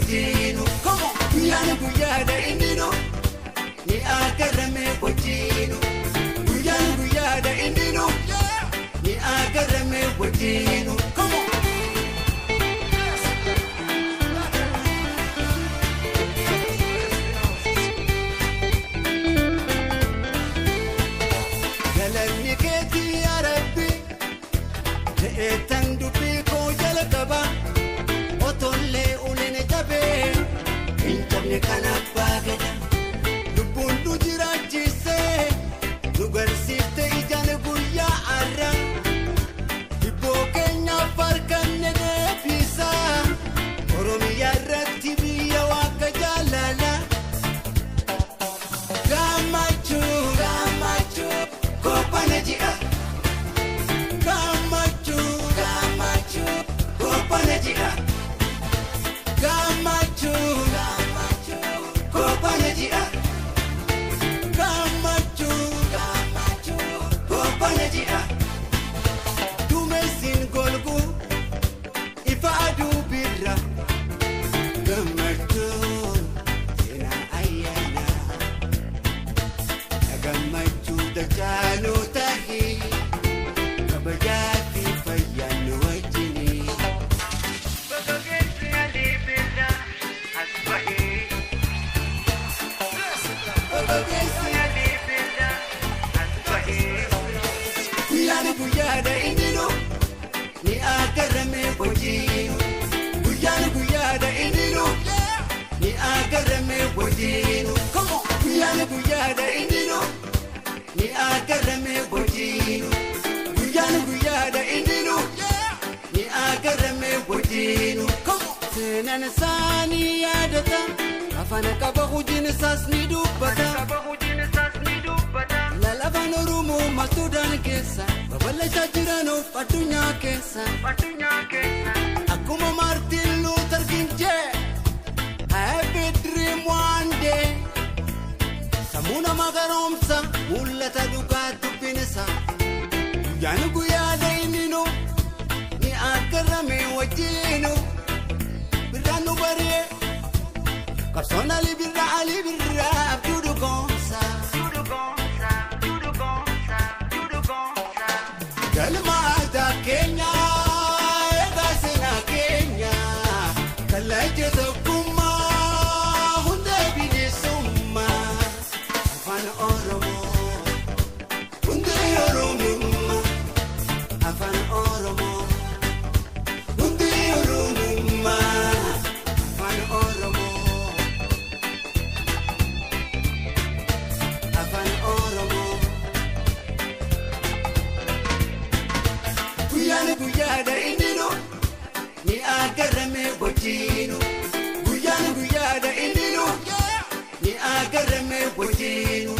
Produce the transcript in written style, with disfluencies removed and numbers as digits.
wajjinu. Guyyaadha innino ni agarame wajjinu. Guyyaadha innino ni agarame wajjinu. Galanni keeti yaa Rabbi ta'eetan dubbii koo jalqaba otollee uleen jabee hin jabne kan abbaa gada lubbuun nu jiraachisee nu garsiifte ijaan guyyaa har'a dhibboo keenyaaf harkanne deebisaa Oromiyaa irratti biyya Waaqa jaalala gammachuu kophaana ji'a gammachuu kophaana ji'a gammachuu kophaana ji'a gammachuu kophaana ji'a duumessin golguu ifa aduu birra gammachuu seenaa ayyaana gammachuu dachaaluu tahii kabajaatti fayyaan wajjini. Bagageessi alii birra as bahee. Bagageessi alii birra as bahee. Guyyaadha innino ni agarame wajjinu. Guyyaadha innino ni agarame wajjinu. Guyyaadha innino ni agarame wajjinu. Guyyaadha innino ni agarame wajjinu. Seenaan isaanii yaadata afaan qaba hojiin isaas ni dubbata. Lafaan Oromoo maaltuudhaan keessa babal'achaa jiranuuf addunyaa keessa. Akkuma Martin Luther King jee I have a dream one day. Sammuu nama garoomsa mul'ata dhugaa dubbinisa. Guyyaadha innino ni agarame wajjinu. Birraan nu baree qabsoon alii birraa abduu dhugoomsa. Galma aadaa keenya eegaa seenaa keenya kallacha tokkummaa hundee bineensummaa afaan Oromoo hundee Oromummaa afaan Oromoo hundee Oromummaa afaan Oromoo afaan Oromoo. Guyyaadha innino ni agarame wajjinu. Guyyaadha innino ni agarame wajjinu.